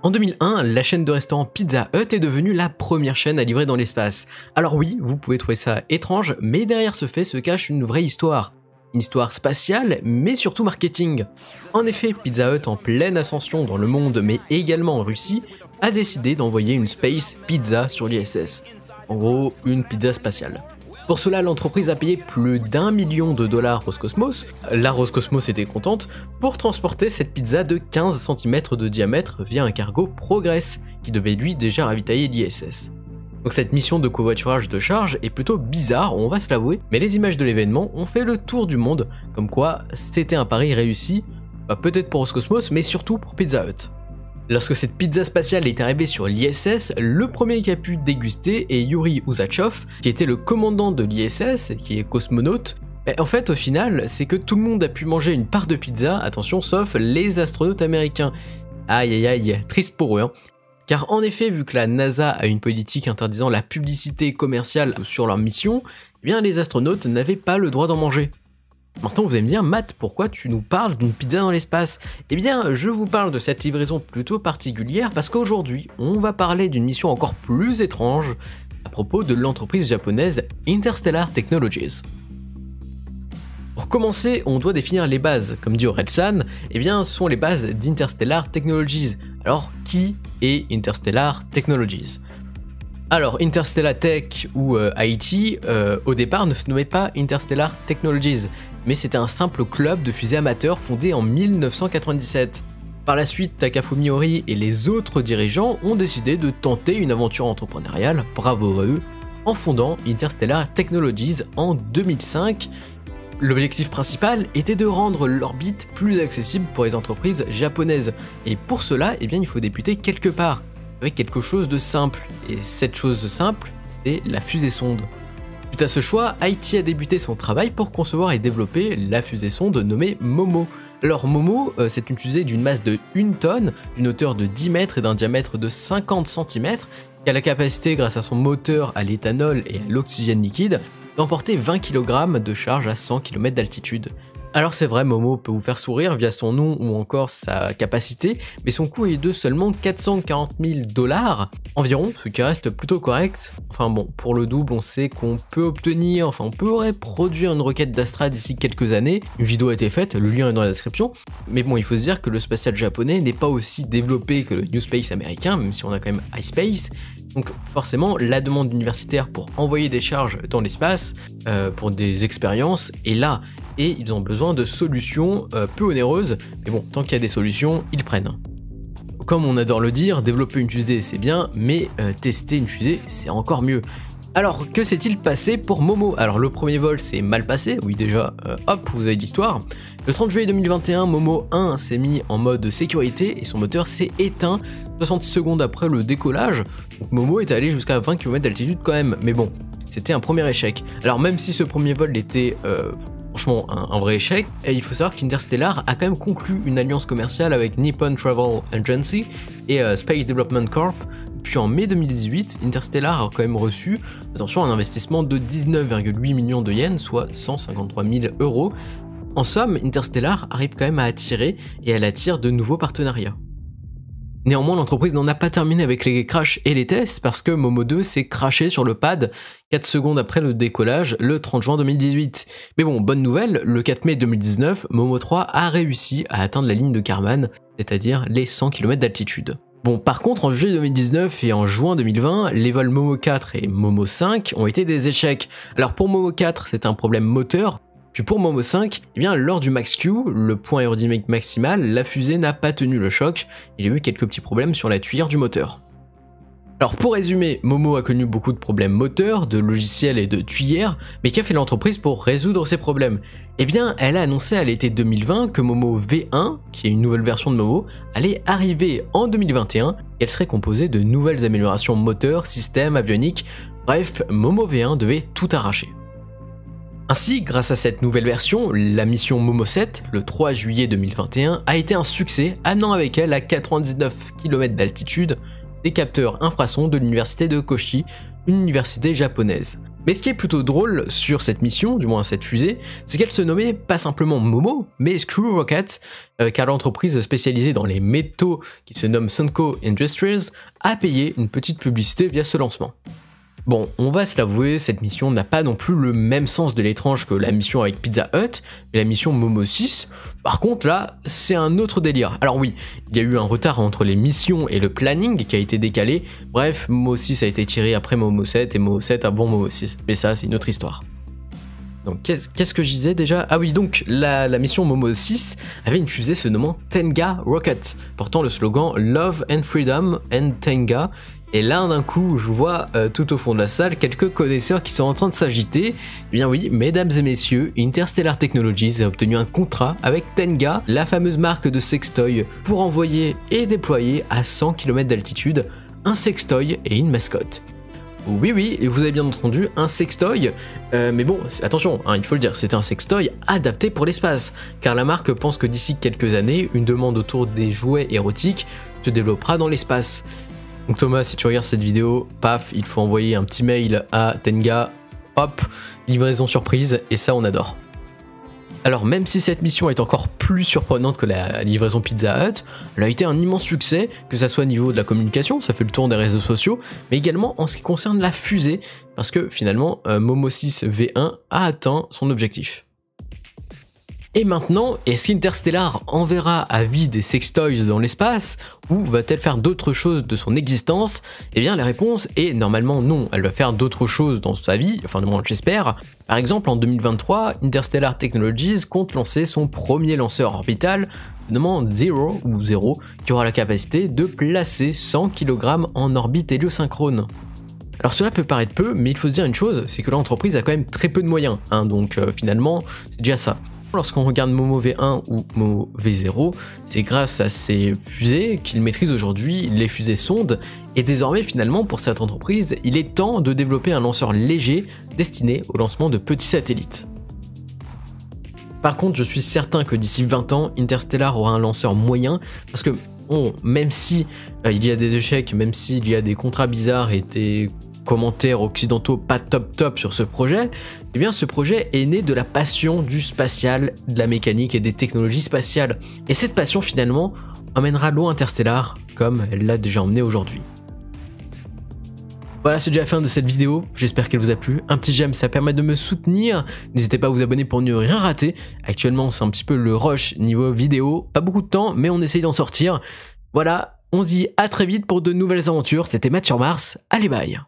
En 2001, la chaîne de restaurants Pizza Hut est devenue la première chaîne à livrer dans l'espace. Alors oui, vous pouvez trouver ça étrange, mais derrière ce fait se cache une vraie histoire. Une histoire spatiale, mais surtout marketing. En effet, Pizza Hut, en pleine ascension dans le monde, mais également en Russie, a décidé d'envoyer une Space Pizza sur l'ISS. En gros, une pizza spatiale. Pour cela, l'entreprise a payé plus d'1 million de dollars Roscosmos, la Roscosmos était contente, pour transporter cette pizza de 15 cm de diamètre via un cargo Progress, qui devait lui déjà ravitailler l'ISS. Donc cette mission de covoiturage de charge est plutôt bizarre, on va se l'avouer, mais les images de l'événement ont fait le tour du monde, comme quoi c'était un pari réussi, peut-être pour Roscosmos, mais surtout pour Pizza Hut. Lorsque cette pizza spatiale est arrivée sur l'ISS, le premier qui a pu déguster est Yuri Uzachov, qui était le commandant de l'ISS, qui est cosmonaute. Mais en fait, au final, c'est que tout le monde a pu manger une part de pizza, attention, sauf les astronautes américains. Aïe aïe aïe, triste pour eux, hein. Car en effet, vu que la NASA a une politique interdisant la publicité commerciale sur leur mission, eh bien les astronautes n'avaient pas le droit d'en manger. Maintenant vous allez me dire, Matt, pourquoi tu nous parles d'une pizza dans l'espace? Eh bien, je vous parle de cette livraison plutôt particulière parce qu'aujourd'hui, on va parler d'une mission encore plus étrange à propos de l'entreprise japonaise Interstellar Technologies. Pour commencer, on doit définir les bases. Comme dit Orelsan, eh bien, ce sont les bases d'Interstellar Technologies. Alors, qui est Interstellar Technologies? Alors, Interstellar Tech ou IT, au départ, ne se nommait pas Interstellar Technologies, mais c'était un simple club de fusées amateurs fondé en 1997. Par la suite, Takafumi Ori et les autres dirigeants ont décidé de tenter une aventure entrepreneuriale, bravo à eux, en fondant Interstellar Technologies en 2005. L'objectif principal était de rendre l'orbite plus accessible pour les entreprises japonaises, et pour cela, eh bien, il faut débuter quelque part, avec quelque chose de simple, et cette chose simple, c'est la fusée-sonde. Suite à ce choix, IT a débuté son travail pour concevoir et développer la fusée-sonde nommée Momo. Alors Momo, c'est une fusée d'une masse de 1 tonne, d'une hauteur de 10 mètres et d'un diamètre de 50 cm, qui a la capacité, grâce à son moteur à l'éthanol et à l'oxygène liquide, d'emporter 20 kg de charge à 100 km d'altitude. Alors c'est vrai, Momo peut vous faire sourire via son nom ou encore sa capacité, mais son coût est de seulement 440 000 $ environ, ce qui reste plutôt correct. Enfin bon, pour le double, on sait qu'on peut obtenir, on pourrait produire une roquette d'Astra d'ici quelques années. Une vidéo a été faite, le lien est dans la description. Mais bon, il faut se dire que le spatial japonais n'est pas aussi développé que le New Space américain, même si on a quand même iSpace. Donc forcément, la demande universitaire pour envoyer des charges dans l'espace, pour des expériences, est là. Et ils ont besoin de solutions peu onéreuses, mais bon, tant qu'il y a des solutions, ils prennent. Comme on adore le dire, développer une fusée c'est bien, mais tester une fusée c'est encore mieux. Alors, que s'est-il passé pour Momo? Alors le premier vol s'est mal passé, oui déjà, hop, vous avez l'histoire. Le 30 juillet 2021, Momo 1 s'est mis en mode sécurité et son moteur s'est éteint 60 secondes après le décollage. Donc Momo est allé jusqu'à 20 km d'altitude quand même, mais bon, c'était un premier échec. Alors même si ce premier vol était franchement un vrai échec, et il faut savoir qu'Interstellar a quand même conclu une alliance commerciale avec Nippon Travel Agency et Space Development Corp. Puis en mai 2018, Interstellar a quand même reçu, attention, un investissement de 19,8 millions de yens, soit 153 000 €. En somme, Interstellar arrive quand même à attirer, et elle attire de nouveaux partenariats. Néanmoins, l'entreprise n'en a pas terminé avec les crashs et les tests, parce que Momo 2 s'est crashé sur le pad 4 secondes après le décollage, le 30 juin 2018. Mais bon, bonne nouvelle, le 4 mai 2019, Momo 3 a réussi à atteindre la ligne de Kármán, c'est-à-dire les 100 km d'altitude. Bon, par contre, en juillet 2019 et en juin 2020, les vols Momo 4 et Momo 5 ont été des échecs. Alors pour Momo 4, c'est un problème moteur, puis pour Momo 5, eh bien, lors du Max Q, le point aérodynamique maximal, la fusée n'a pas tenu le choc, il y a eu quelques petits problèmes sur la tuyère du moteur. Alors pour résumer, Momo a connu beaucoup de problèmes moteurs, de logiciels et de tuyères, mais qu'a fait l'entreprise pour résoudre ces problèmes? Eh bien, elle a annoncé à l'été 2020 que Momo V1, qui est une nouvelle version de Momo, allait arriver en 2021 et elle serait composée de nouvelles améliorations moteurs, systèmes, avioniques, bref, Momo V1 devait tout arracher. Ainsi, grâce à cette nouvelle version, la mission Momo 7, le 3 juillet 2021, a été un succès, amenant avec elle à 99 km d'altitude des capteurs infrasons de l'université de Kochi, une université japonaise. Mais ce qui est plutôt drôle sur cette mission, du moins cette fusée, c'est qu'elle se nommait pas simplement Momo, mais Screw Rocket, car l'entreprise spécialisée dans les métaux, qui se nomme Sunco Industries, a payé une petite publicité via ce lancement. Bon, on va se l'avouer, cette mission n'a pas non plus le même sens de l'étrange que la mission avec Pizza Hut et la mission Momo 6. Par contre là, c'est un autre délire. Alors oui, il y a eu un retard entre les missions et le planning qui a été décalé. Bref, Momo 6 a été tiré après Momo 7 et Momo 7 avant Momo 6. Mais ça, c'est une autre histoire. Donc qu'est-ce que je disais déjà? Ah oui, donc la mission Momo 6 avait une fusée se nommant Tenga Rocket, portant le slogan Love and Freedom and Tenga. Et là d'un coup je vois tout au fond de la salle quelques connaisseurs qui sont en train de s'agiter. Eh bien oui, mesdames et messieurs, Interstellar Technologies a obtenu un contrat avec Tenga, la fameuse marque de sextoy, pour envoyer et déployer à 100 km d'altitude un sextoy et une mascotte. Oui, et vous avez bien entendu, un sextoy, mais bon, attention, hein, il faut le dire, c'est un sextoy adapté pour l'espace, car la marque pense que d'ici quelques années, une demande autour des jouets érotiques se développera dans l'espace. Donc Thomas, si tu regardes cette vidéo, paf, il faut envoyer un petit mail à Tenga, hop, livraison surprise, et ça on adore. Alors même si cette mission est encore plus surprenante que la livraison Pizza Hut, elle a été un immense succès, que ça soit au niveau de la communication, ça fait le tour des réseaux sociaux, mais également en ce qui concerne la fusée, parce que finalement Momo 6 V1 a atteint son objectif. Et maintenant, est-ce qu'Interstellar enverra à vie des sextoys dans l'espace, ou va-t-elle faire d'autres choses de son existence? Eh bien la réponse est normalement non, elle va faire d'autres choses dans sa vie, enfin du moins j'espère. Par exemple en 2023, Interstellar Technologies compte lancer son premier lanceur orbital, nommant Zero, ou Zero, qui aura la capacité de placer 100 kg en orbite héliosynchrone. Alors cela peut paraître peu, mais il faut se dire une chose, c'est que l'entreprise a quand même très peu de moyens, hein, donc finalement c'est déjà ça. Lorsqu'on regarde Momo V1 ou Momo V0, c'est grâce à ces fusées qu'il maîtrise aujourd'hui les fusées sondes, et désormais finalement pour cette entreprise, il est temps de développer un lanceur léger destiné au lancement de petits satellites. Par contre, je suis certain que d'ici 20 ans, Interstellar aura un lanceur moyen, parce que bon, même si il y a des échecs, même s'il y a des contrats bizarres et des commentaires occidentaux pas top sur ce projet, eh bien ce projet est né de la passion du spatial, de la mécanique et des technologies spatiales. Et cette passion finalement emmènera loin Interstellar comme elle l'a déjà emmené aujourd'hui. Voilà, c'est déjà la fin de cette vidéo, j'espère qu'elle vous a plu. Un petit j'aime, ça permet de me soutenir. N'hésitez pas à vous abonner pour ne rien rater. Actuellement, c'est un petit peu le rush niveau vidéo. Pas beaucoup de temps, mais on essaye d'en sortir. Voilà, on se dit à très vite pour de nouvelles aventures. C'était Matt sur Mars. Allez, bye!